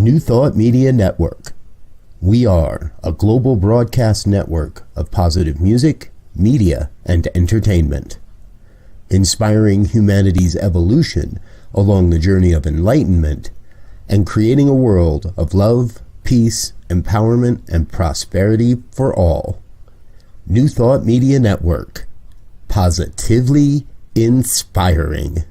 New Thought Media Network. We are a global broadcast network of positive music, media, and entertainment, inspiring humanity's evolution along the journey of enlightenment and creating a world of love, peace, empowerment, and prosperity for all. New Thought Media Network. Positively inspiring.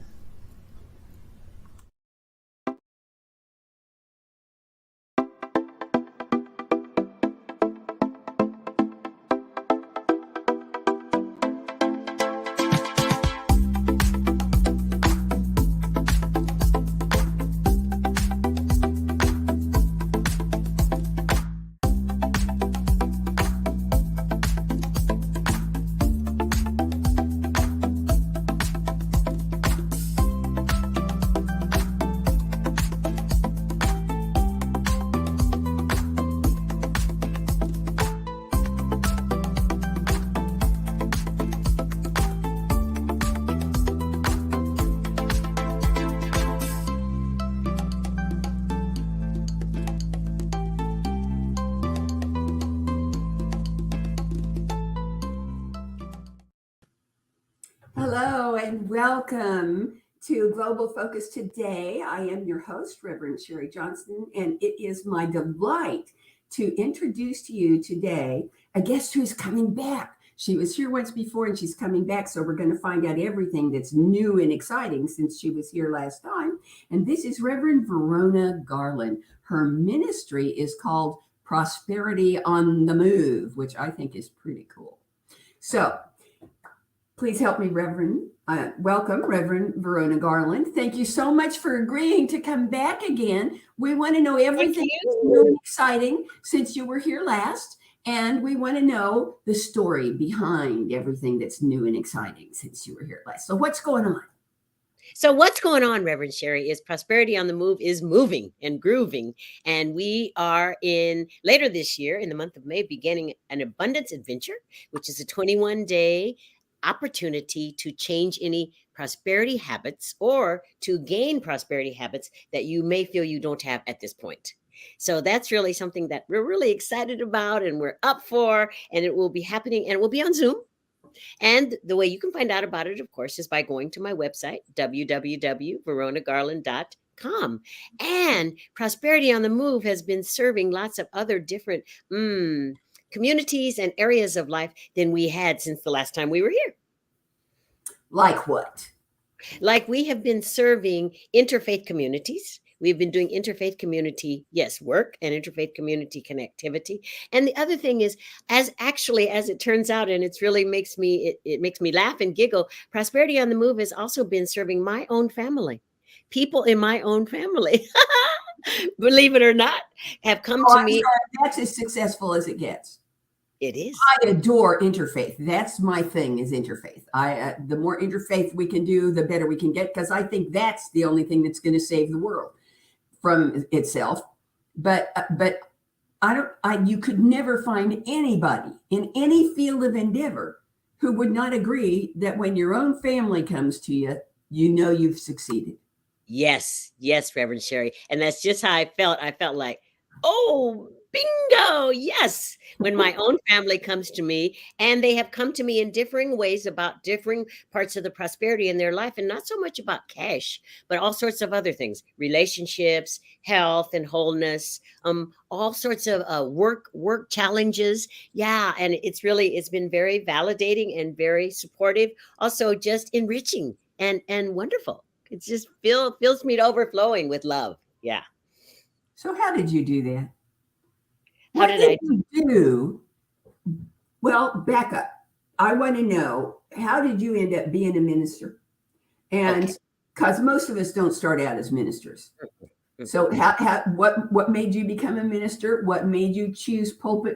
Hello and welcome to Global Focus Today. I am your host, Reverend Sharri Johnson, and it is my delight to introduce to you today a guest who is coming back. She was here once before and she's coming back, so we're going to find out everything that's new and exciting since she was here last time. And this is Reverend Verona Garland. Her ministry is called Prosperity on the Move, which I think is pretty cool. So, please help me, Reverend. Welcome, Reverend Verona Garland. Thank you so much for agreeing to come back again. We want to know everything that's new and exciting since you were here last, and we want to know the story behind everything that's new and exciting since you were here last. So what's going on? So what's going on, Reverend Sharri, is Prosperity on the Move is moving and grooving. And we are later this year, in the month of May, beginning an abundance adventure, which is a 21-day opportunity to change any prosperity habits or to gain prosperity habits that you may feel you don't have at this point. So that's really something that we're really excited about and we're up for, and it will be happening and it will be on Zoom. And the way you can find out about it, of course, is by going to my website, www.veronagarland.com. And Prosperity on the Move has been serving lots of other different communities and areas of life than we had since the last time we were here. Like what? Like we have been serving interfaith communities. We've been doing interfaith community, work and interfaith community connectivity. And the other thing is, as it turns out, and it makes me laugh and giggle, Prosperity on the Move has also been serving my own family. People in my own family, believe it or not, have come to me. That's as successful as it gets. It is. I adore interfaith. That's my thing, is interfaith. The more interfaith we can do, the better we can get, because I think that's the only thing that's going to save the world from itself. But you could never find anybody in any field of endeavor who would not agree that when your own family comes to you, you know you've succeeded. Yes, Reverend Sharri. And that's just how I felt. I felt like, oh, bingo, yes. When my own family comes to me, and they have come to me in differing ways about differing parts of the prosperity in their life, and not so much about cash, but all sorts of other things, relationships, health and wholeness, all sorts of work challenges. Yeah. And it's been very validating and very supportive, also just enriching and wonderful. It just fills me overflowing with love. Yeah. So how did you do that? How did I do? Well, back up. I want to know, how did you end up being a minister? And because most of us don't start out as ministers. So what made you become a minister? What made you choose focus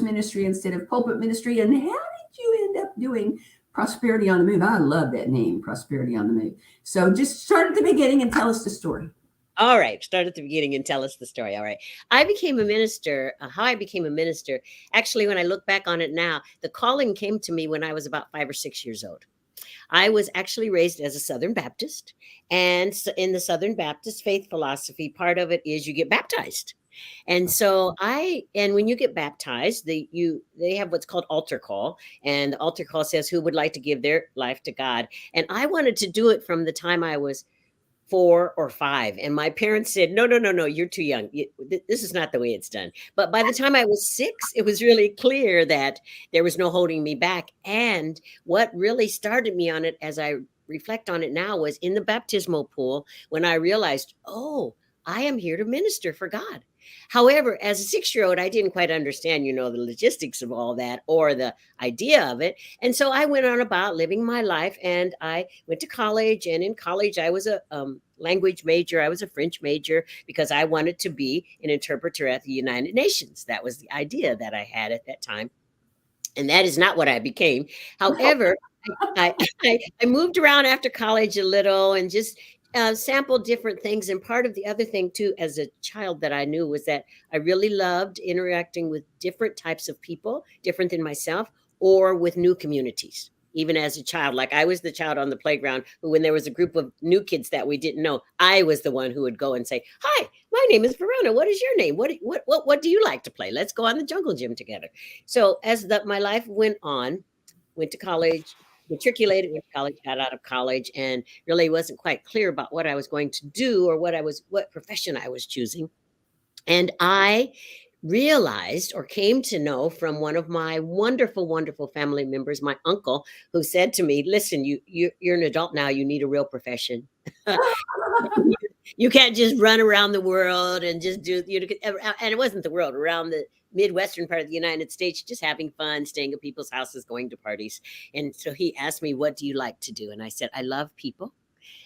ministry instead of pulpit ministry? And how did you end up doing Prosperity on the Move? I love that name, Prosperity on the Move. So just start at the beginning and tell us the story. All right. Start at the beginning and tell us the story. All right. I became a minister. How I became a minister, actually, when I look back on it now, the calling came to me when I was about 5 or 6 years old. I was actually raised as a Southern Baptist. And in the Southern Baptist faith philosophy, part of it is you get baptized. And so and when you get baptized, they have what's called altar call, and the altar call says who would like to give their life to God. And I wanted to do it from the time I was 4 or 5, and my parents said, no, no, no, no, you're too young. This is not the way it's done. But by the time I was 6, it was really clear that there was no holding me back. And what really started me on it, as I reflect on it now, was in the baptismal pool when I realized, oh, I am here to minister for God. However, as a 6-year-old, I didn't quite understand, the logistics of all that or the idea of it. And so I went on about living my life, and I went to college. And in college, I was a language major. I was a French major because I wanted to be an interpreter at the United Nations. That was the idea that I had at that time. And that is not what I became. However, I moved around after college a little and just sampled different things. And part of the other thing, too, as a child that I knew was that I really loved interacting with different types of people, different than myself, or with new communities. Even as a child, like I was the child on the playground who, when there was a group of new kids that we didn't know, I was the one who would go and say, "Hi, my name is Verona. What is your name? What do you like to play? Let's go on the jungle gym together." So as my life went on, went to college, matriculated, went to college, got out of college, and really wasn't quite clear about what I was going to do or what profession I was choosing. And I realized or came to know from one of my wonderful, wonderful family members, my uncle, who said to me, "Listen, you're an adult now. You need a real profession. You can't just run around the world and just do, and it wasn't the world, around the Midwestern part of the United States, just having fun, staying at people's houses, going to parties." And so he asked me, "What do you like to do?" And I said, "I love people,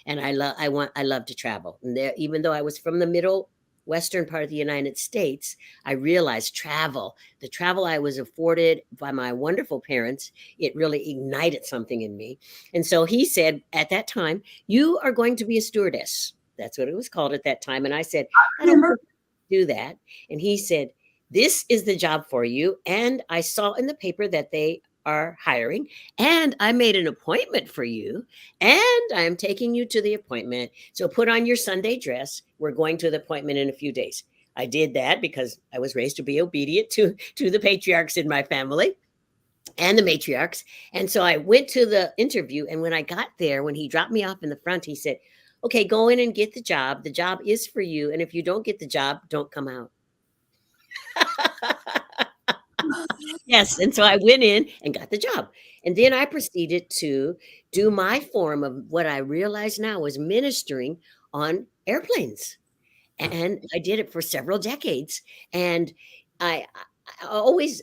and I love to travel." And there, even though I was from the middle Western part of the United States, I realized the travel I was afforded by my wonderful parents, it really ignited something in me. And so he said at that time, "You are going to be a stewardess." That's what it was called at that time. And I said, "I don't want to do that." And he said, "This is the job for you." And I saw in the paper that they are hiring, and I made an appointment for you, and I am taking you to the appointment. So put on your Sunday dress. We're going to the appointment in a few days. I did that because I was raised to be obedient to the patriarchs in my family and the matriarchs. And so I went to the interview, and when I got there, when he dropped me off in the front, he said, "Okay, go in and get the job. The job is for you. And if you don't get the job, don't come out." Yes, and so I went in and got the job. And then I proceeded to do my form of what I realize now was ministering on airplanes. And I did it for several decades. And I always,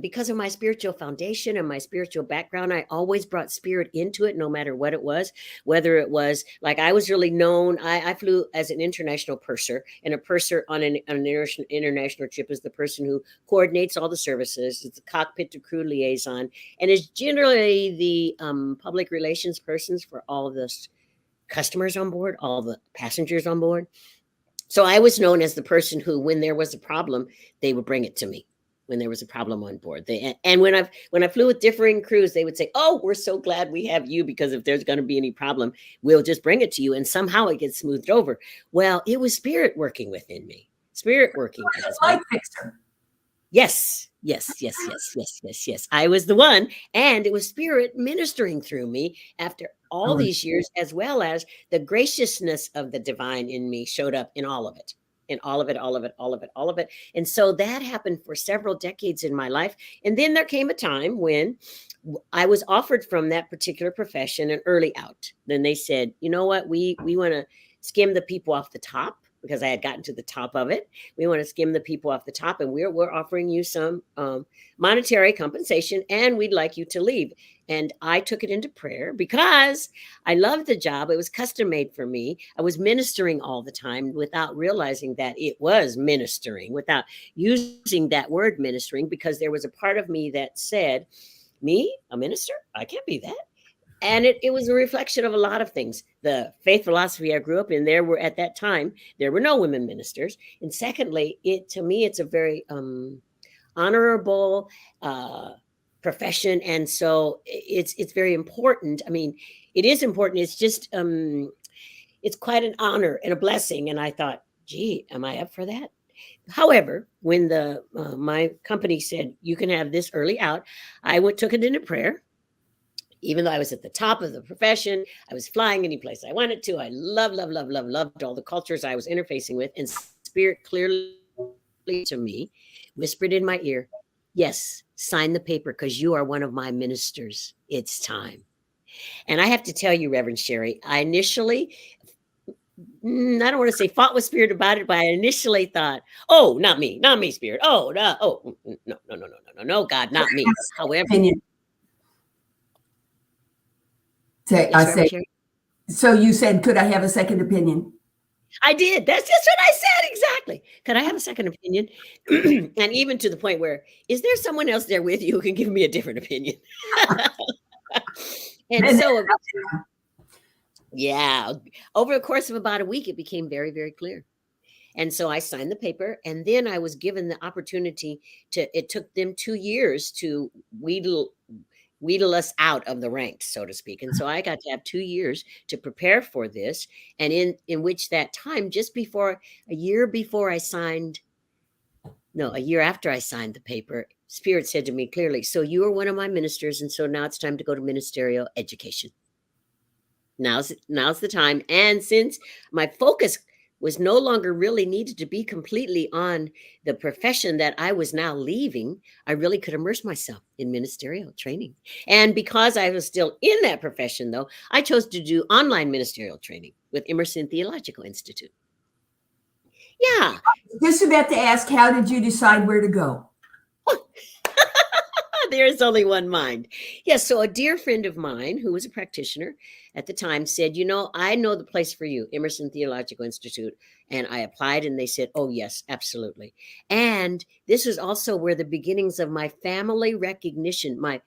because of my spiritual foundation and my spiritual background, I always brought spirit into it, no matter what it was. Whether it was like I was really known, I flew as an international purser, and a purser on an international trip is the person who coordinates all the services. It's the cockpit to crew liaison, and is generally the public relations persons for all the customers on board, all the passengers on board. So I was known as the person who, when there was a problem, they would bring it to me. When there was a problem on board, and when I flew with differing crews, they would say, "Oh, we're so glad we have you, because if there's going to be any problem, we'll just bring it to you, and somehow it gets smoothed over." Well, it was spirit working within me, spirit working. Light fixer. Yes, yes, yes, yes, yes, yes, yes. I was the one, and it was spirit ministering through me after all these years, as well as the graciousness of the divine in me showed up in all of it. In all of it, all of it, all of it, all of it. And so that happened for several decades in my life. And then there came a time when I was offered from that particular profession an early out. Then they said, "You know what? We want to skim the people off the top," because I had gotten to the top of it. "We want to skim the people off the top, and we're offering you some monetary compensation, and we'd like you to leave." And I took it into prayer because I loved the job. It was custom made for me. I was ministering all the time without realizing that it was ministering, without using that word ministering, because there was a part of me that said, "Me, a minister? I can't be that." And it was a reflection of a lot of things. The faith philosophy I grew up in, at that time, there were no women ministers. And secondly, to me, it's a very honorable, profession. And so it's very important. I mean, it is important. It's just it's quite an honor and a blessing. And I thought, gee, am I up for that? However, when the my company said you can have this early out, I took it into prayer. Even though I was at the top of the profession, I was flying any place I wanted to. I loved all the cultures I was interfacing with. And Spirit clearly to me, whispered in my ear, yes, sign the paper because you are one of my ministers. It's time. And I have to tell you, Reverend Sharri, I initially, I don't want to say fought with Spirit about it, but I initially thought, oh, not me, Spirit. Oh, no, God, not me. However, Opinion. yes, I Reverend say, Sharri? so you said, could I have a second opinion? I did. That's just what I said. Exactly. Could I have a second opinion? And even to the point where, is there someone else there with you who can give me a different opinion? And so, yeah, over the course of about a week, it became very, very clear. And so I signed the paper, and then I was given the opportunity it took them 2 years to wheedle us out of the ranks, so to speak. And so I got to have 2 years to prepare for this. And in which that time, just before a year after I signed the paper, Spirit said to me clearly, so you are one of my ministers. And so now it's time to go to ministerial education. Now's the time. And since my focus was no longer really needed to be completely on the profession that I was now leaving, I really could immerse myself in ministerial training. And because I was still in that profession, though, I chose to do online ministerial training with Emerson Theological Institute. Yeah. Just about to ask, how did you decide where to go? There's only one mind. Yes. So a dear friend of mine who was a practitioner at the time said, I know the place for you, Emerson Theological Institute. And I applied and they said, oh, yes, absolutely. And this is also where the beginnings of my family recognition, my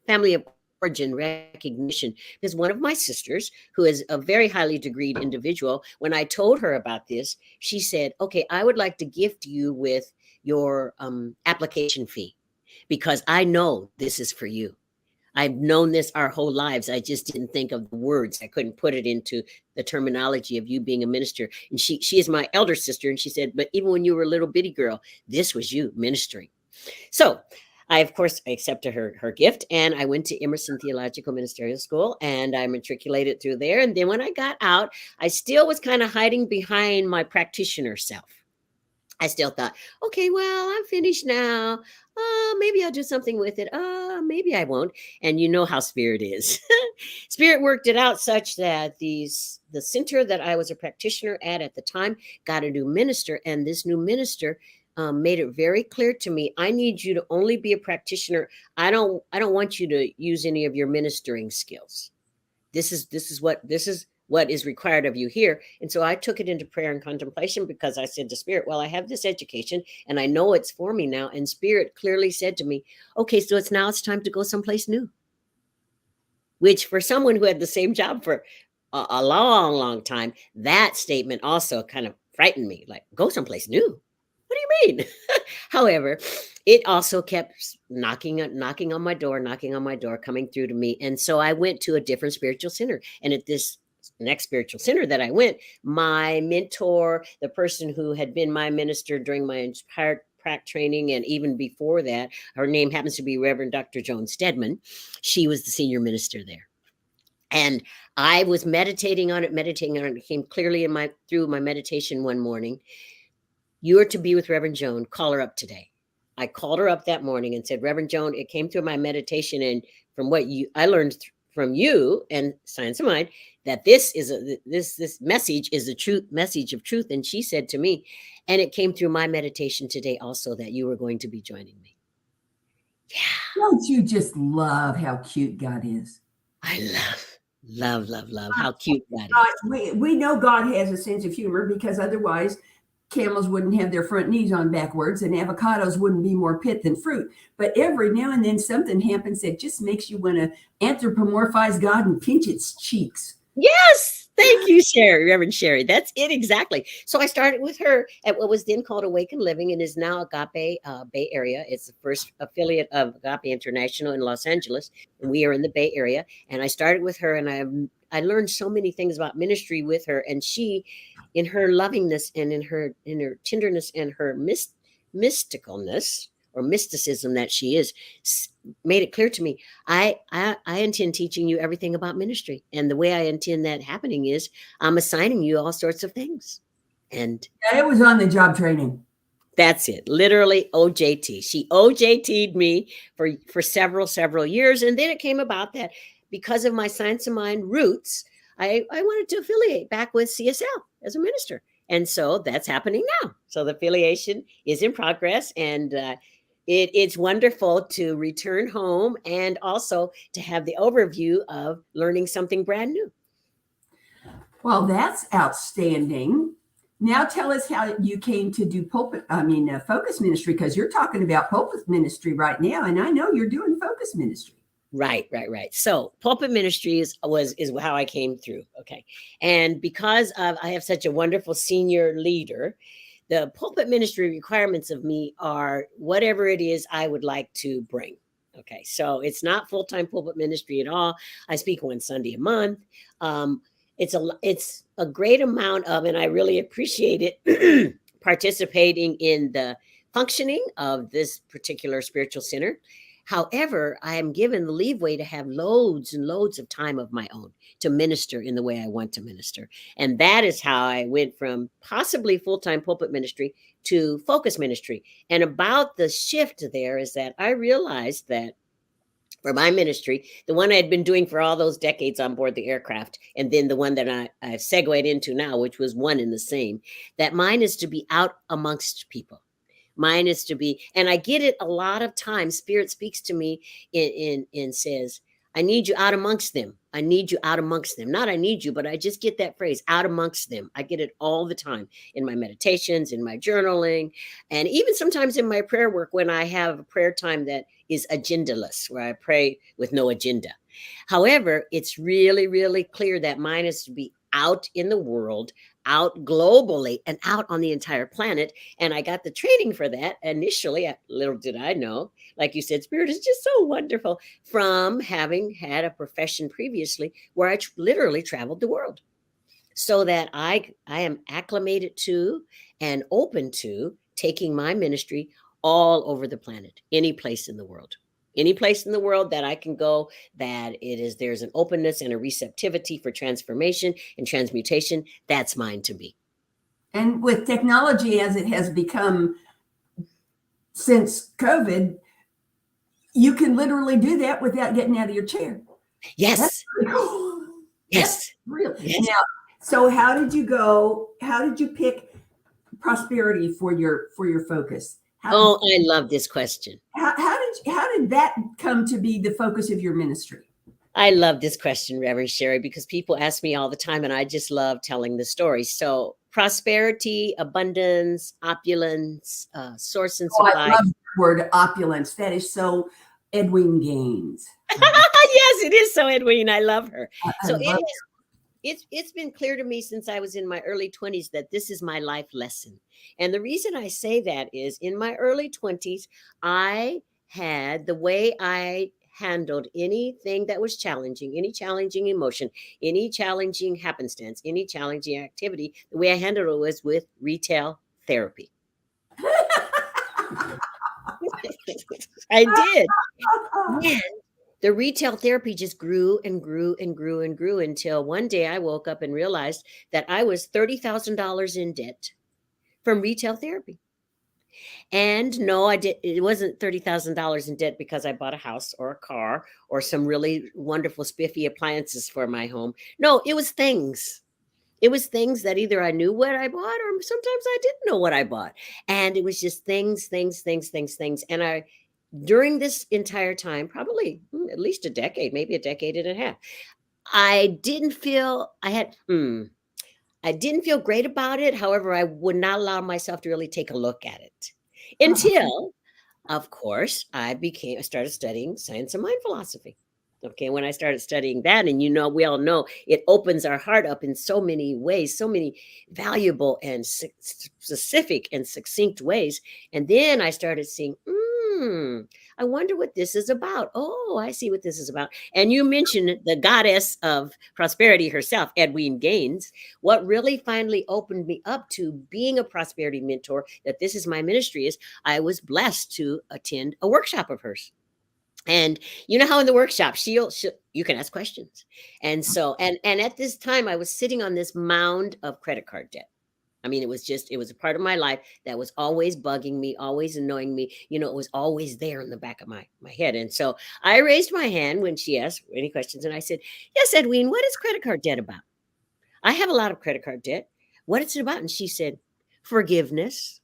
family of origin recognition, because one of my sisters, who is a very highly degreed individual, when I told her about this, she said, okay, I would like to gift you with your application fee, because I know this is for you. I've known this our whole lives. I just didn't think of the words. I couldn't put it into the terminology of you being a minister. And she is my elder sister. And she said, but even when you were a little bitty girl, this was you ministering. So I, of course, accepted her gift, and I went to Emerson Theological Ministerial School, and I matriculated through there. And then when I got out, I still was kind of hiding behind my practitioner self. I still thought, okay, well, I'm finished now. Maybe I'll do something with it. Maybe I won't. And you know how Spirit is. Spirit worked it out such that the center that I was a practitioner at the time got a new minister, and this new minister made it very clear to me, I need you to only be a practitioner. I don't want you to use any of your ministering skills. This is what is required of you here. And so I took it into prayer and contemplation, because I said to Spirit, well, I have this education and I know it's for me now. And Spirit clearly said to me, okay, so it's time to go someplace new. Which, for someone who had the same job for a long, long time, that statement also kind of frightened me. Like, go someplace new? What do you mean? However, it also kept knocking on my door, coming through to me. And so I went to a different spiritual center. And at this next spiritual center that I went, my mentor, the person who had been my minister during my entire prac training, and even before that, her name happens to be Reverend Dr. Joan Stedman. She was the senior minister there. And I was meditating on it. It came clearly through my meditation one morning. You are to be with Reverend Joan. Call her up today. I called her up that morning and said, Reverend Joan, it came through my meditation, and from what I learned from you and Science of Mind, that this message is the message of truth. And she said to me, and it came through my meditation today also, that you were going to be joining me. Yeah. Don't you just love how cute God is? I love how cute God is. We know God has a sense of humor, because otherwise camels wouldn't have their front knees on backwards, and avocados wouldn't be more pit than fruit. But every now and then something happens that just makes you want to anthropomorphize God and pinch its cheeks. Yes, thank you, Sherry, Reverend Sherry. That's it exactly. So I started with her at what was then called Awaken Living and is now Agape Bay Area. It's the first affiliate of Agape International in Los Angeles, and we are in the Bay Area. And I started with her, and I learned so many things about ministry with her. And she, in her lovingness and in her tenderness and her mysticalness or mysticism that she is, made it clear to me I intend teaching you everything about ministry. And the way I intend that happening is I'm assigning you all sorts of things. And Yeah, it was on the job training. that's it. Literally OJT. She OJT'd me for several years. And then it came about that because of my Science of Mind roots, I wanted to affiliate back with CSL as a minister. And so that's happening now. So the affiliation is in progress. And it's wonderful to return home and also to have the overview of learning something brand new. Well, that's outstanding. Now tell us how you came to do focus ministry, because you're talking about pulpit ministry right now, and I know you're doing focus ministry. Right. So pulpit ministry is how I came through. Okay. And because I have such a wonderful senior leader, the pulpit ministry requirements of me are whatever it is I would like to bring. Okay. So it's not full-time pulpit ministry at all. I speak one Sunday a month. It's a great amount of, and I really appreciate it, participating in the functioning of this particular spiritual center. However, I am given the leeway to have loads and loads of time of my own to minister in the way I want to minister. And that is how I went from possibly full-time pulpit ministry to focus ministry. And about the shift there is that I realized that for my ministry, the one I had been doing for all those decades on board the aircraft, and then the one that I've segued into now, which was one and the same, that mine is to be out amongst people. Mine is to be, and I get it a lot of times. Spirit speaks to me and says, I need you out amongst them. I need you out amongst them. Not I need you, but I just get that phrase, out amongst them. I get it all the time in my meditations, in my journaling, and even sometimes in my prayer work when I have a prayer time that is agendaless, where I pray with no agenda. However, it's really, really clear that mine is to be out in the world, out globally, and out on the entire planet. And I got the training for that initially. Little did I know, like you said, Spirit is just so wonderful, from having had a profession previously where I literally traveled the world, so that I am acclimated to and open to taking my ministry all over the planet, any place in the world. Any place in the world that I can go, that there's an openness and a receptivity for transformation and transmutation, that's mine to be. And with technology as it has become since COVID, you can literally do that without getting out of your chair. Yes. That's really cool. Yes. That's really. Yes. Now, so how did you pick prosperity for your focus? I love this question. How did that come to be the focus of your ministry? I love this question, Reverend Sherry, because people ask me all the time, and I just love telling the story. So prosperity, abundance, opulence, source and supply. I love the word opulence. That is so Edwin Gaines. Yes, it is so Edwin. I love her. It's been clear to me since I was in my early 20s that this is my life lesson. And the reason I say that is in my early 20s, I had the way I handled anything that was challenging, any challenging emotion, any challenging happenstance, any challenging activity, the way I handled it was with retail therapy. I did. And the retail therapy just grew and grew and grew and grew until one day I woke up and realized that I was $30,000 in debt from retail therapy. And no, it wasn't $30,000 in debt because I bought a house or a car or some really wonderful spiffy appliances for my home. No, it was things. It was things that either I knew what I bought or sometimes I didn't know what I bought. And it was just things. And during this entire time, probably at least a decade, maybe a decade and a half, I didn't feel great about it. However, I would not allow myself to really take a look at it until, of course, I started studying Science of Mind philosophy. Okay, when I started studying that, and we all know it opens our heart up in so many ways, so many valuable and specific and succinct ways. And then I started seeing, I wonder what this is about. Oh, I see what this is about. And you mentioned the goddess of prosperity herself, Edwene Gaines. What really finally opened me up to being a prosperity mentor, that this is my ministry, is I was blessed to attend a workshop of hers. And you know how in the workshop she'll you can ask questions. And so and at this time I was sitting on this mound of credit card debt. I mean, it was a part of my life that was always bugging me, always annoying me. It was always there in the back of my head. And so I raised my hand when she asked any questions, and I said, "Yes, Edwene, what is credit card debt about? I have a lot of credit card debt. What is it about?" And she said, "Forgiveness."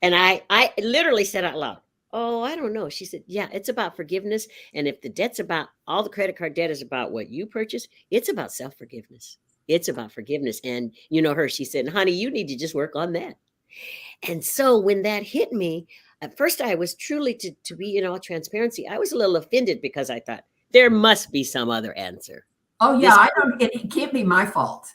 And I literally said out loud, "Oh, I don't know." She said, "Yeah, it's about forgiveness. And if the debt's about, all the credit card debt is about what you purchase, it's about self-forgiveness. It's about forgiveness." And you know her, she said, "Honey, you need to just work on that." And so when that hit me, at first I was truly, to be in all transparency, I was a little offended, because I thought there must be some other answer. Oh yeah, This, I don't. It can't be my fault.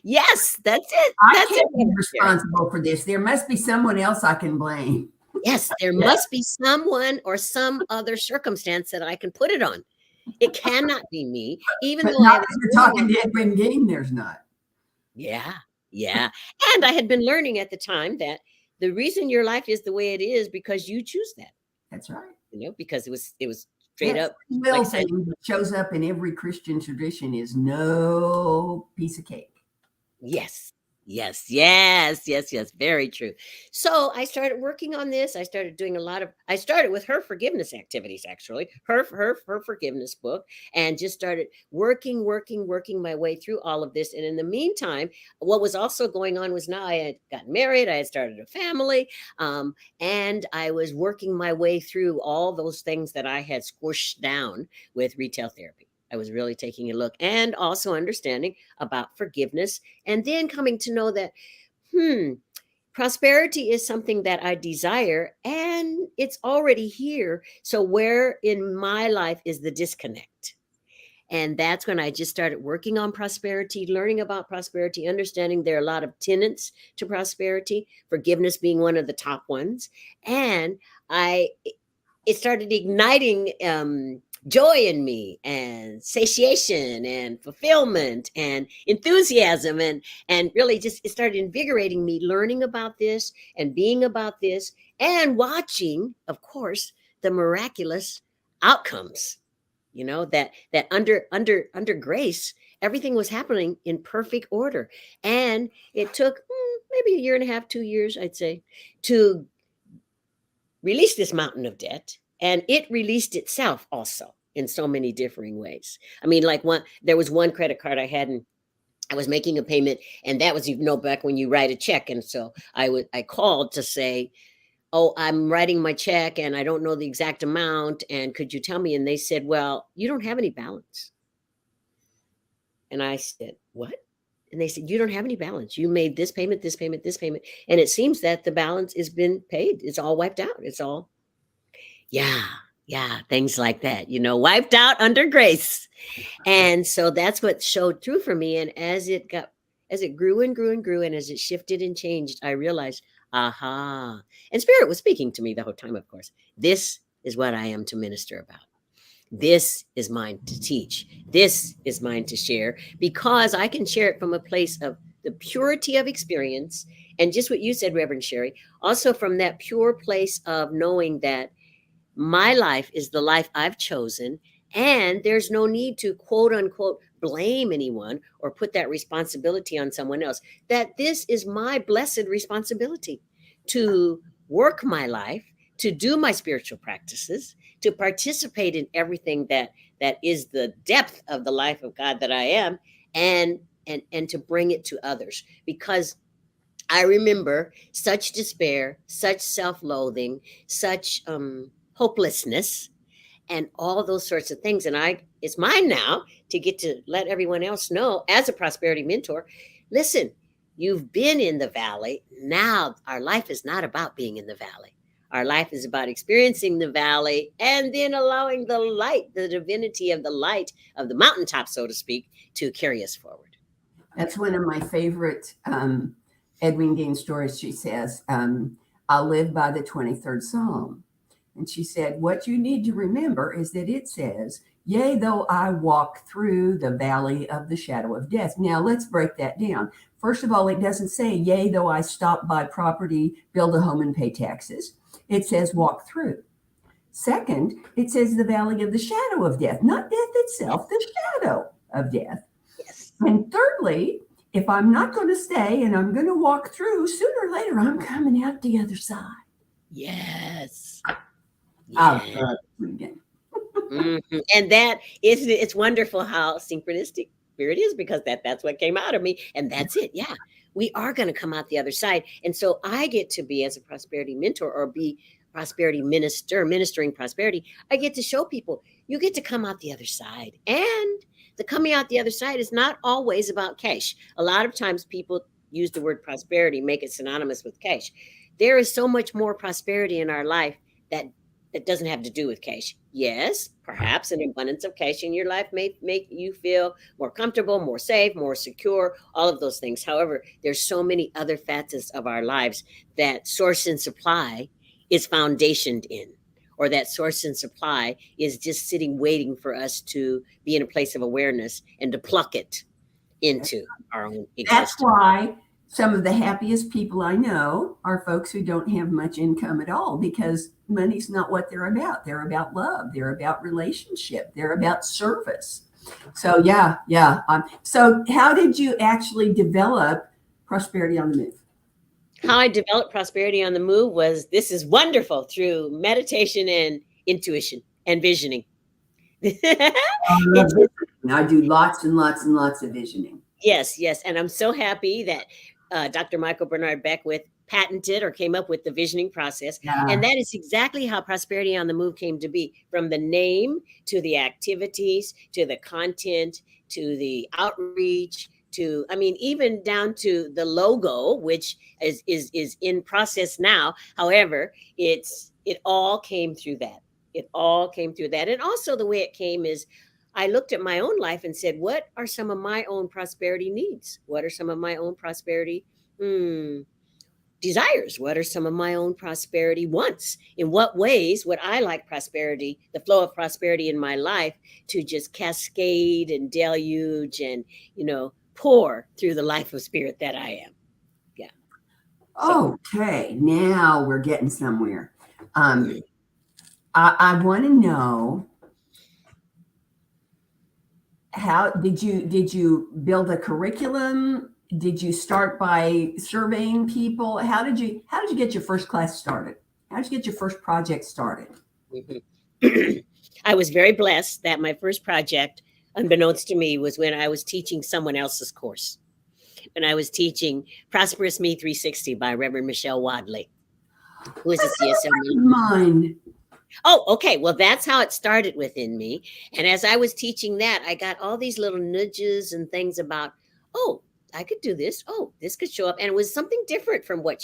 yes, that's it. I That's it. can't be responsible for this. There must be someone else I can blame. Yes, there must be someone or some other circumstance that I can put it on. It cannot be me, even But though I not was if you're talking to Edwin Game, there's not. Yeah, yeah. And I had been learning at the time that the reason your life is the way it is because you choose that, That's right. because it was straight That up free will like saying, thing that shows up in every Christian tradition is no piece of cake. yes. Yes, yes, yes, yes. Very true. So I started working on this. I started doing I started with her forgiveness activities, actually, her forgiveness book, and just started working my way through all of this. And in the meantime, what was also going on was, now I had gotten married, I had started a family, and I was working my way through all those things that I had squished down with retail therapy. I was really taking a look, and also understanding about forgiveness, and then coming to know that, prosperity is something that I desire, and it's already here. So where in my life is the disconnect? And that's when I just started working on prosperity, learning about prosperity, understanding there are a lot of tenets to prosperity, forgiveness being one of the top ones. And it started igniting joy in me, and satiation and fulfillment and enthusiasm, and really just, it started invigorating me, learning about this and being about this, and watching, of course, the miraculous outcomes. That under grace, everything was happening in perfect order. And it took maybe a year and a half, 2 years, I'd say, to release this mountain of debt. And it released itself also in so many differing ways. I mean, like, there was one credit card I had, and I was making a payment, and that was, back when you write a check. And so I called to say, "Oh, I'm writing my check and I don't know the exact amount. And could you tell me?" And they said, "Well, you don't have any balance." And I said, "What?" And they said, "You don't have any balance. You made this payment, this payment, this payment. And it seems that the balance has been paid. It's all wiped out. It's all," yeah, things like that, wiped out under grace. And so that's what showed through for me. And as it grew and grew and grew, and as it shifted and changed, I realized, aha. And Spirit was speaking to me the whole time, of course. This is what I am to minister about. This is mine to teach. This is mine to share, because I can share it from a place of the purity of experience. And just what you said, Reverend Sharri, also from that pure place of knowing that my life is the life I've chosen, and there's no need to, quote unquote, blame anyone or put that responsibility on someone else. That this is my blessed responsibility to work my life, to do my spiritual practices, to participate in everything that is the depth of the life of God that I am, and to bring it to others. Because I remember such despair, such self-loathing, such hopelessness, and all those sorts of things. And it's mine now to get to let everyone else know, as a prosperity mentor, listen, you've been in the valley. Now our life is not about being in the valley. Our life is about experiencing the valley and then allowing the light, the divinity of the light of the mountaintop, so to speak, to carry us forward. That's one of my favorite Edwin Gaines stories. She says, I'll live by the 23rd Psalm. And she said, what you need to remember is that it says, yea, though I walk through the valley of the shadow of death. Now, let's break that down. First of all, it doesn't say, yea, though I stop by property, build a home, and pay taxes. It says walk through. Second, it says the valley of the shadow of death, not death itself, the shadow of death. Yes. And thirdly, if I'm not going to stay and I'm going to walk through, sooner or later, I'm coming out the other side. Yes. Yeah. And that is, it's wonderful how synchronistic spirit is, because that's what came out of me. And that's it. Yeah. We are going to come out the other side. And so I get to be, as a prosperity mentor, or be prosperity minister, ministering prosperity. I get to show people you get to come out the other side. And the coming out the other side is not always about cash. A lot of times people use the word prosperity, make it synonymous with cash. There is so much more prosperity in our life that doesn't have to do with cash. Yes, perhaps an abundance of cash in your life may make you feel more comfortable, more safe, more secure, all of those things. However, there's so many other facets of our lives that source and supply is foundationed in, or that source and supply is just sitting waiting for us to be in a place of awareness and to pluck it into our own existence. That's why some of the happiest people I know are folks who don't have much income at all, because money's not what they're about. They're about love. They're about relationship. They're about service. So yeah. So how did you actually develop Prosperity on the Move? How I developed Prosperity on the Move was, this is wonderful, through meditation and intuition and visioning. I do lots and lots and lots of visioning. Yes. And I'm so happy that Dr. Michael Bernard Beckwith patented or came up with the visioning process. Yeah. And that is exactly how Prosperity on the Move came to be, from the name to the activities, to the content, to the outreach, to, I mean, even down to the logo, which is in process now. However, it all came through that. It all came through that. And also the way it came is, I looked at my own life and said, what are some of my own prosperity needs? What are some of my own prosperity desires? What are some of my own prosperity wants? In what ways would I like prosperity, the flow of prosperity in my life, to just cascade and deluge and, pour through the life of spirit that I am? Yeah. Okay. Now we're getting somewhere. I want to know, how did you build a curriculum? Did you start by surveying people? How did you get your first class started? How did you get your first project started? I was very blessed that my first project, unbeknownst to me, was when I was teaching someone else's course. When I was teaching Prosperous Me 360 by Reverend Michelle Wadley, who is a CSM. Mine. Oh, okay. Well, that's how it started within me. And as I was teaching that, I got all these little nudges and things about, oh, I could do this. Oh, this could show up. And it was something different from what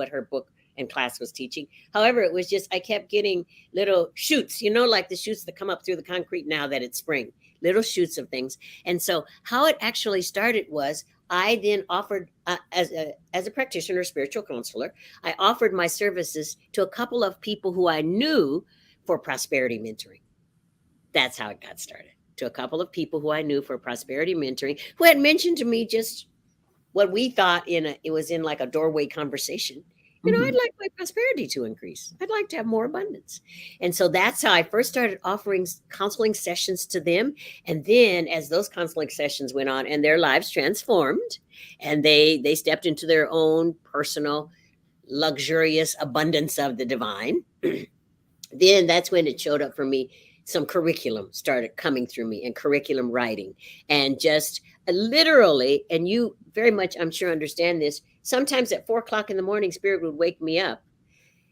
her book and class was teaching. However, it was just, I kept getting little shoots, like the shoots that come up through the concrete now that it's spring, little shoots of things. And so how it actually started was, I then offered, as a practitioner, spiritual counselor, I offered my services to a couple of people who I knew for prosperity mentoring. That's how it got started. To a couple of people who I knew for prosperity mentoring, who had mentioned to me just what we thought it was in like a doorway conversation. I'd like my prosperity to increase. I'd like to have more abundance. And so that's how I first started offering counseling sessions to them. And then as those counseling sessions went on and their lives transformed and they stepped into their own personal, luxurious abundance of the divine, then that's when it showed up for me. Some curriculum started coming through me, and curriculum writing, and just literally, and you very much, I'm sure, understand this. Sometimes at 4:00 in the morning, Spirit would wake me up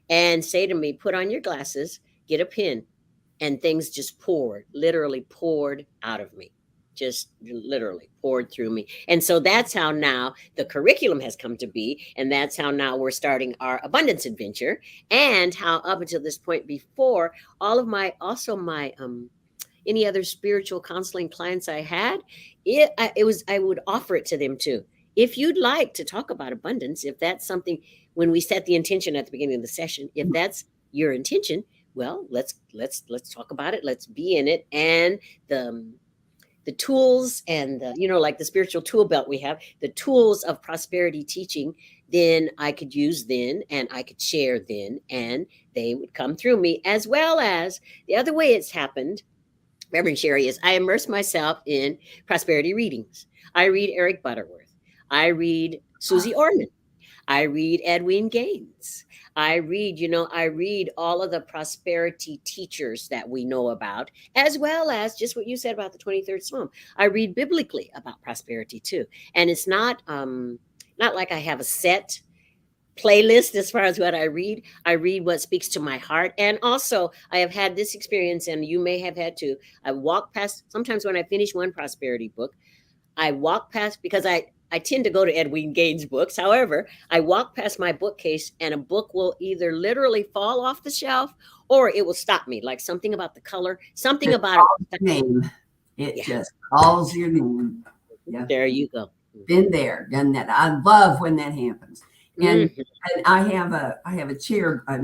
and say to me, put on your glasses, get a pen, and things just literally poured out of me. just literally poured through me. And so that's how now the curriculum has come to be. And that's how now we're starting our abundance adventure. And how up until this point before, all of my, also my, any other spiritual counseling clients I had, I would offer it to them too. If you'd like to talk about abundance, if that's something, when we set the intention at the beginning of the session, if that's your intention, well, let's talk about it. Let's be in it. And the tools and the, like the spiritual tool belt we have, the tools of prosperity teaching, then I could use then, and I could share then, and they would come through me. As well as the other way it's happened, Reverend Sharri, is I immerse myself in prosperity readings. I read Eric Butterworth. I read Susie Orman. I read Edwin Gaines. I read all of the prosperity teachers that we know about, as well as just what you said about the 23rd Psalm. I read biblically about prosperity too. And it's not like I have a set playlist as far as what I read. I read what speaks to my heart. And also I have had this experience, and you may have had too. I walk past, sometimes when I finish one prosperity book, I walk past, because I tend to go to Edwin Gaines books. However, I walk past my bookcase and a book will either literally fall off the shelf or it will stop me, like something about the color, something about it. Name. It just calls your name. Yeah. There you go. Been there, done that. I love when that happens. And, and I have a chair, a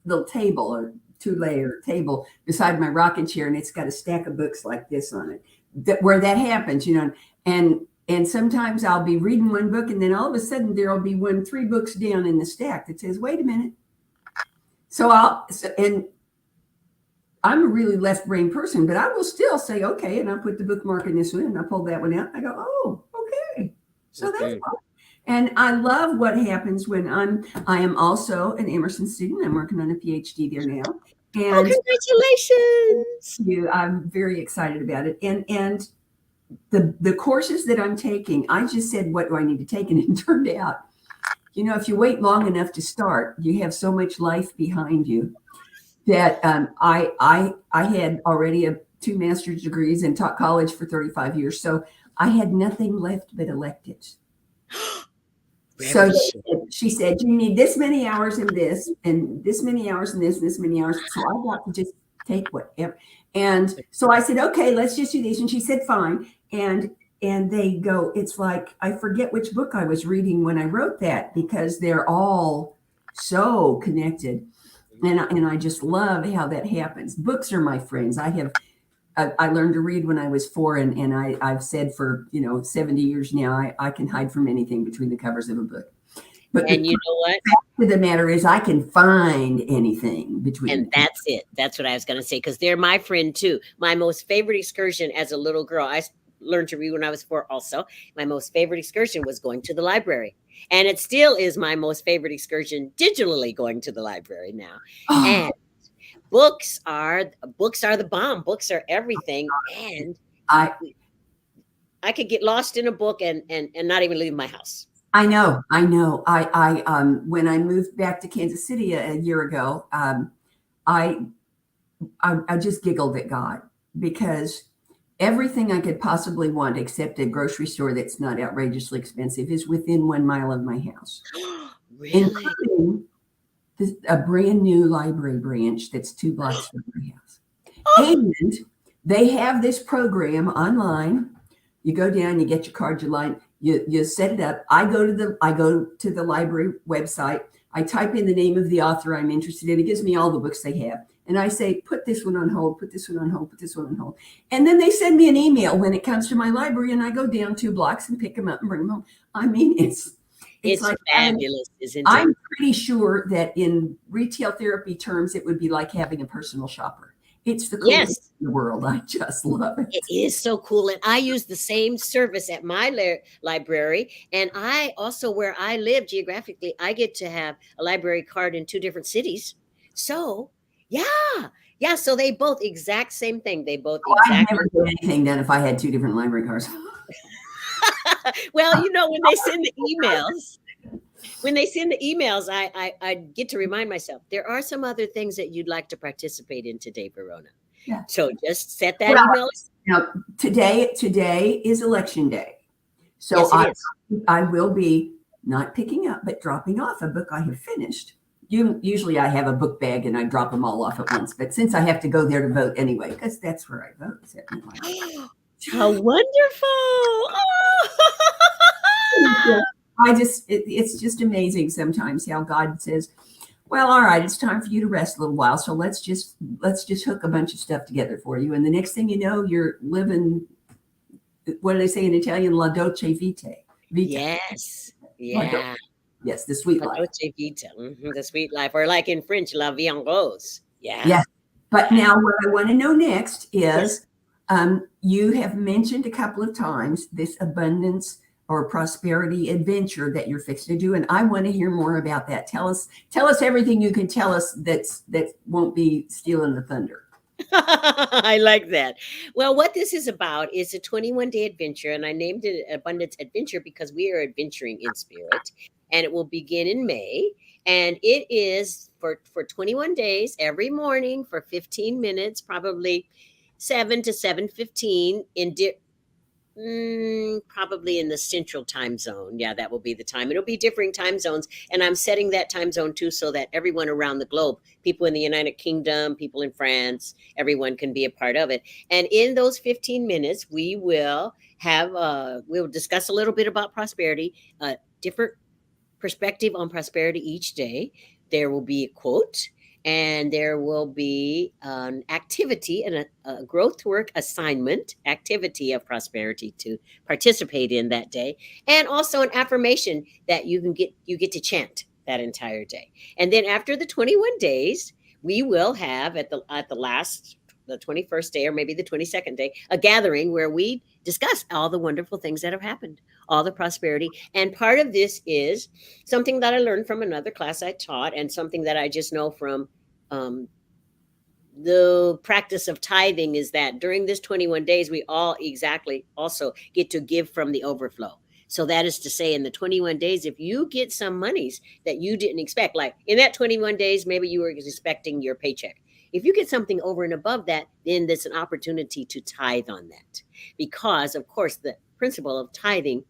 little table, a 2-layer table beside my rocking chair, and it's got a stack of books like this on it. Where that happens, and sometimes I'll be reading one book, and then all of a sudden there'll be 3 books down in the stack that says, "Wait a minute." And I'm a really left brain person, but I will still say, "Okay," and I put the bookmark in this one, and I pull that one out. I go, "Oh, okay." So that's fine. And I love what happens when I am also an Emerson student. I'm working on a PhD there now. And congratulations! I'm very excited about it. And the courses that I'm taking, I just said, what do I need to take? And it turned out, if you wait long enough to start, you have so much life behind you that I had already 2 master's degrees and taught college for 35 years. So I had nothing left but electives. So she said, you need this many hours in this, and this many hours in this, and this many hours. So I got to just take whatever. And so I said, okay, let's just do these. And she said, fine. And they go, it's like, I forget which book I was reading when I wrote that, because they're all so connected. And I just love how that happens. Books are my friends. I learned to read when I was 4, and I've said for 70 years now, I can hide from anything between the covers of a book. But and you know what? The fact of the matter is, I can find anything between. And that's it. That's what I was going to say, because they're my friend too. My most favorite excursion as a little girl, I learned to read when I was 4 also. My most favorite excursion was going to the library. And it still is my most favorite excursion digitally, going to the library now. Oh. And books are the bomb. Books are everything. And I could get lost in a book and not even leave my house. I know. I when I moved back to Kansas City a year ago, I just giggled at God, because everything I could possibly want, except a grocery store that's not outrageously expensive, is within 1 mile of my house. Really? Including a brand new library branch that's 2 blocks from my house. Oh. And they have this program online. You go down, you get your card, you set it up. I go to the library website. I type in the name of the author I'm interested in. It gives me all the books they have. And I say, put this one on hold, put this one on hold, put this one on hold. And then they send me an email when it comes to my library, and I go down 2 blocks and pick them up and bring them home. I mean, it's like, fabulous, isn't it? I'm pretty sure that in retail therapy terms, it would be like having a personal shopper. It's the coolest in the world. I just love it. It is so cool. And I use the same service at my library. And I also, where I live geographically, I get to have a library card in 2 different cities. So, yeah. So they both exact same thing. They both I'd never get anything done if I had 2 different library cards. Well, when they send the emails, I get to remind myself, there are some other things that you'd like to participate in today, Verona. Yeah. So just set that email Now, today is election day. So Yes, it is. I will be not picking up, but dropping off a book I have finished. Usually I have a book bag and I drop them all off at once. But since I have to go there to vote anyway, because that's where I vote. So How wonderful. Oh. it's just amazing sometimes how God says, well, all right, it's time for you to rest a little while. So let's just hook a bunch of stuff together for you. And the next thing you know, you're living, what do they say in Italian? La dolce vita. Yes. Yeah. Yes, the sweet life. Dolce vita. The sweet life. Or like in French, la vie en rose. Yeah. Yes. But now what I want to know next is you have mentioned a couple of times this abundance or prosperity adventure that you're fixing to do. And I want to hear more about that. Tell us everything you can tell us that won't be stealing the thunder. I like that. Well, what this is about is a 21-day adventure, and I named it Abundance Adventure because we are adventuring in spirit, and it will begin in May, and it is for 21 days every morning for 15 minutes, probably 7 to 7:15 in probably in the central time zone. Yeah, that will be the time. It'll be differing time zones. And I'm setting that time zone too so that everyone around the globe, people in the United Kingdom, people in France, everyone can be a part of it. And in those 15 minutes, we will have, we'll discuss a little bit about prosperity, different perspective on prosperity each day. There will be a quote, and there will be an activity and a growth work assignment activity of prosperity to participate in that day, and also an affirmation that you get to chant that entire day. And then after the 21 days, we will have at the last, the 21st day or maybe the 22nd day, a gathering where we discuss all the wonderful things that have happened, all the prosperity. And part of this is something that I learned from another class I taught, and something that I just know from the practice of tithing, is that during this 21 days, we all exactly also get to give from the overflow. So that is to say, in the 21 days, if you get some monies that you didn't expect, like in that 21 days, maybe you were expecting your paycheck. If you get something over and above that, then there's an opportunity to tithe on that. Because, of course, the principle of tithing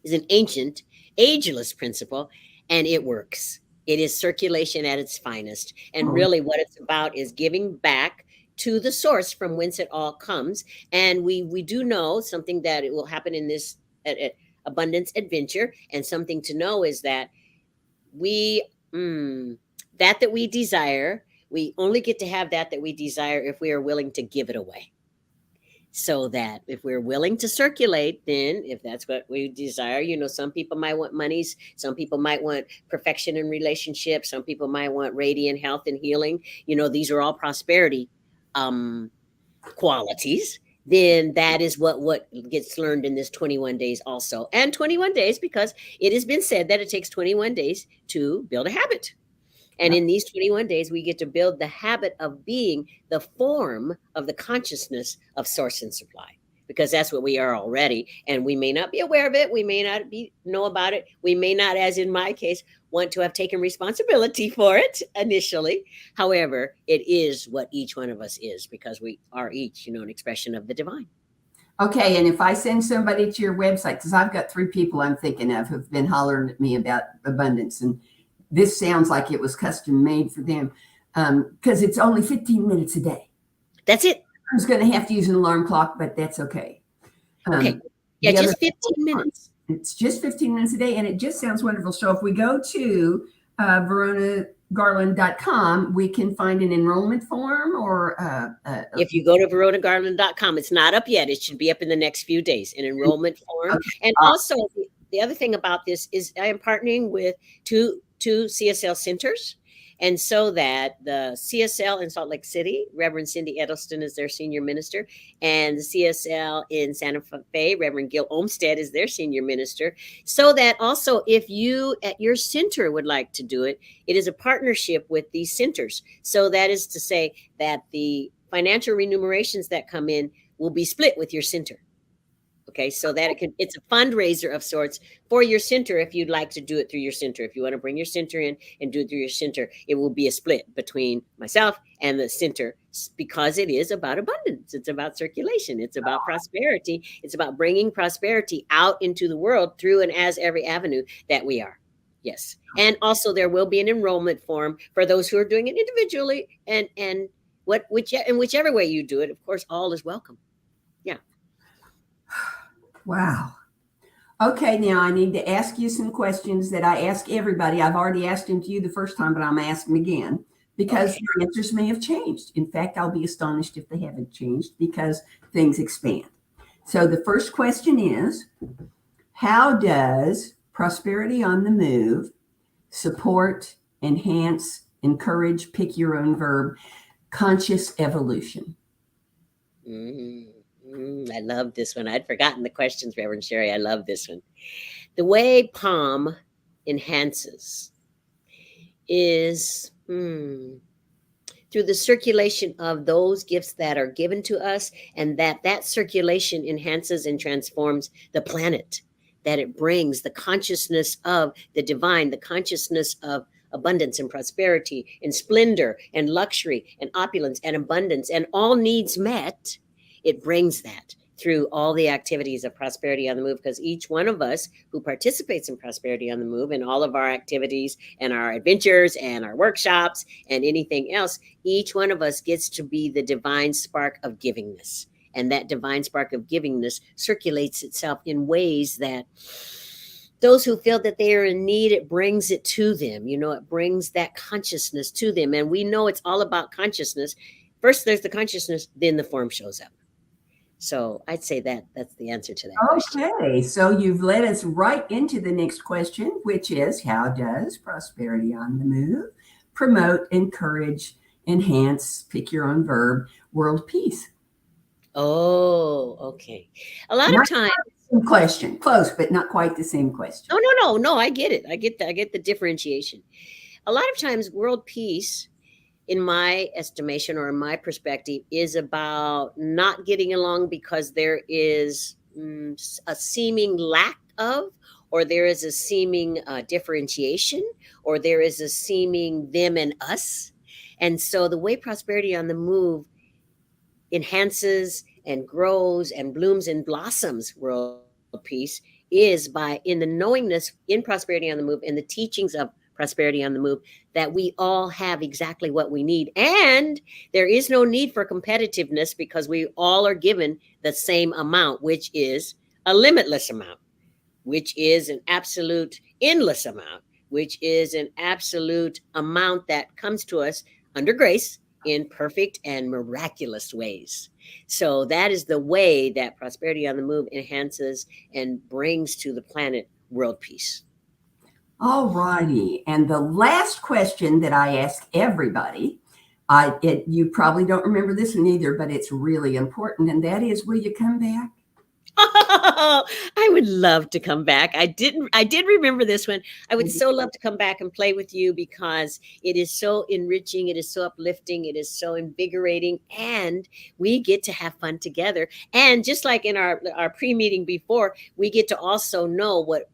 is an ancient, ageless principle, and it works. It is circulation at its finest. And really what it's about is giving back to the source from whence it all comes. And we do know something that it will happen in this abundance adventure. And something to know is that that we desire, we only get to have that we desire if we are willing to give it away. So that if we're willing to circulate, then if that's what we desire, some people might want monies, some people might want perfection in relationships, some people might want radiant health and healing. These are all prosperity qualities. Then that is what gets learned in this 21 days also. And 21 days, because it has been said that it takes 21 days to build a habit. And in these 21 days, we get to build the habit of being the form of the consciousness of source and supply, because that's what we are already. And we may not be aware of it. We may not know about it. We may not, as in my case, want to have taken responsibility for it initially. However, it is what each one of us is, because we are each, an expression of the divine. Okay. And if I send somebody to your website, because I've got 3 people I'm thinking of who've been hollering at me about abundance, and this sounds like it was custom made for them, because it's only 15 minutes a day. That's it. I was going to have to use an alarm clock, but that's okay. Okay. Yeah, just 15 minutes. It's just 15 minutes a day, and it just sounds wonderful. So if we go to veronagarland.com, we can find an enrollment form, or if you go to veronagarland.com, it's not up yet. It should be up in the next few days, an enrollment form. Okay. And also, the other thing about this is I am partnering with two CSL centers. And so that the CSL in Salt Lake City, Reverend Cindy Edelston is their senior minister, and the CSL in Santa Fe, Reverend Gil Olmsted is their senior minister. So that also, if you at your center would like to do it, it is a partnership with these centers. So that is to say that the financial remunerations that come in will be split with your center. Okay, so that it's a fundraiser of sorts for your center if you'd like to do it through your center. If you want to bring your center in and do it through your center, it will be a split between myself and the center because it is about abundance. It's about circulation. It's about prosperity. It's about bringing prosperity out into the world through and as every avenue that we are. Yes. And also there will be an enrollment form for those who are doing it individually and whichever way you do it, of course, all is welcome. Yeah. Wow. Okay, now I need to ask you some questions that I ask everybody. I've already asked them to you the first time, but I'm asking again because your answers may have changed. In fact, I'll be astonished if they haven't changed because things expand. So the first question is, how does Prosperity on the Move support, enhance, encourage, pick your own verb, conscious evolution? I love this one. I'd forgotten the questions, Reverend Sharri. I love this one. The way Palm enhances is through the circulation of those gifts that are given to us, and that circulation enhances and transforms the planet, that it brings the consciousness of the divine, the consciousness of abundance and prosperity and splendor and luxury and opulence and abundance and all needs met. It brings that through all the activities of Prosperity on the Move, because each one of us who participates in Prosperity on the Move and all of our activities and our adventures and our workshops and anything else, each one of us gets to be the divine spark of givingness. And that divine spark of givingness circulates itself in ways that those who feel that they are in need, it brings it to them. It brings that consciousness to them. And we know it's all about consciousness. First, there's the consciousness, then the form shows up. So I'd say that's the answer to that question. Okay, so you've led us right into the next question, which is, how does Prosperity on the Move promote, encourage, enhance, pick your own verb, world peace? Oh, okay. A lot of times. Same question, close, but not quite the same question. No, I get it. I get the differentiation. A lot of times world peace, in my estimation or in my perspective, is about not getting along because there is a seeming lack of, or there is a seeming differentiation, or there is a seeming them and us. And so the way Prosperity on the Move enhances and grows and blooms and blossoms world peace is by, in the knowingness in Prosperity on the Move, in the teachings of Prosperity on the Move, that we all have exactly what we need. And there is no need for competitiveness because we all are given the same amount, which is a limitless amount, which is an absolute endless amount, which is an absolute amount that comes to us under grace in perfect and miraculous ways. So that is the way that Prosperity on the Move enhances and brings to the planet world peace. All righty. And the last question that I ask everybody, you probably don't remember this one either, but it's really important. And that is, will you come back? Oh, I would love to come back. I did remember this one. I would so love to come back and play with you because it is so enriching. It is so uplifting. It is so invigorating. And we get to have fun together. And just like in our pre-meeting before, we get to also know what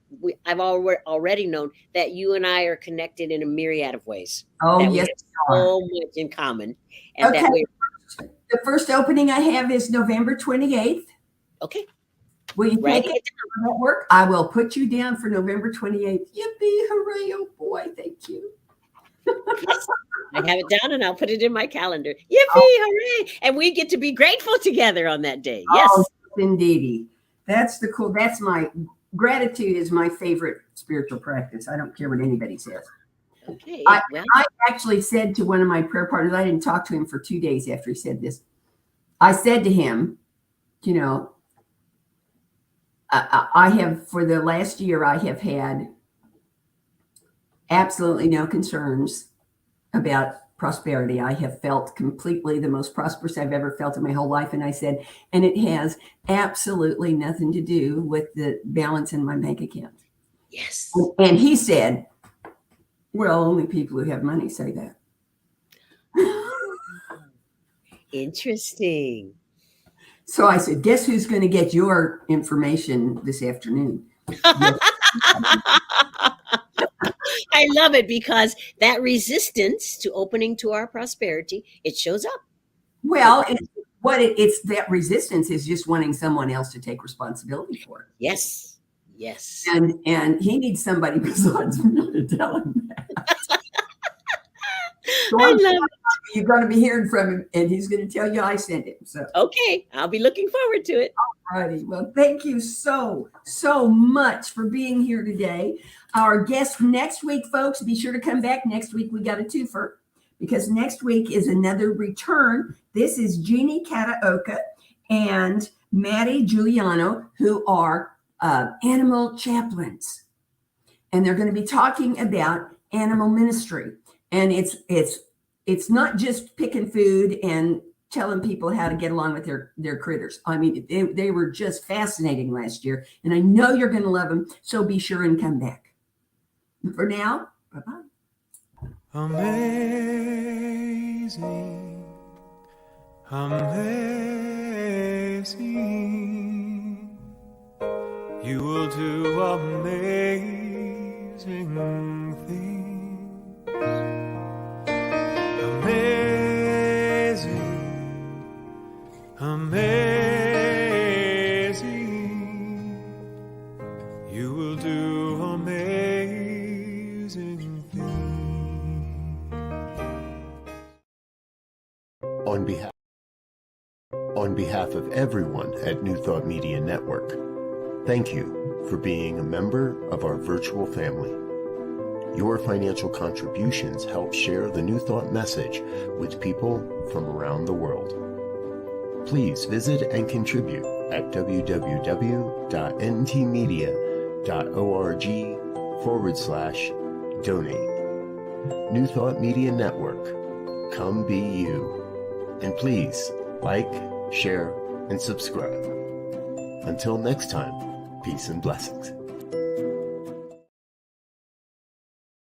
I've already known, that you and I are connected in a myriad of ways. Oh, that yes. We have so much in common. And okay. The first opening I have is November 28th. Okay. Will you take it down for that work? I will put you down for November 28th. Yippee, hooray, oh boy, thank you. Yes, I have it down and I'll put it in my calendar. Yippee, hooray. And we get to be grateful together on that day. Yes. Oh, indeedy. That's my gratitude is my favorite spiritual practice. I don't care what anybody says. Okay. I actually said to one of my prayer partners, I didn't talk to him for 2 days after he said this. I said to him, I have, for the last year, I have had absolutely no concerns about prosperity. I have felt completely the most prosperous I've ever felt in my whole life. And I said, and it has absolutely nothing to do with the balance in my bank account. Yes. And he said, well, only people who have money say that. Interesting. So I said, guess who's going to get your information this afternoon? Yes. I love it because that resistance to opening to our prosperity, it shows up. Well, it's that resistance is just wanting someone else to take responsibility for it. Yes. Yes. And he needs somebody besides me to tell him that. So I love it. you're going to be hearing from him, and he's going to tell you I sent him. So Okay, I'll be looking forward to it. righty. Well, thank you so much for being here today. Our guest next week, folks, be sure to come back. Next week, we got a twofer because next week is another return. This is Jeannie Kataoka and Maddie Giuliano, who are animal chaplains. And they're going to be talking about animal ministry. And it's not just picking food and telling people how to get along with their critters. I mean, they were just fascinating last year, and I know you're going to love them. So be sure and come back. For now, bye-bye. Amazing, amazing, you will do amazing things. Amazing, amazing, you will do amazing things. On behalf of everyone at New Thought Media Network, thank you for being a member of our virtual family. Your financial contributions help share the New Thought message with people from around the world. Please visit and contribute at www.ntmedia.org/donate. New Thought Media Network, come be you. And please like, share, and subscribe. Until next time, peace and blessings.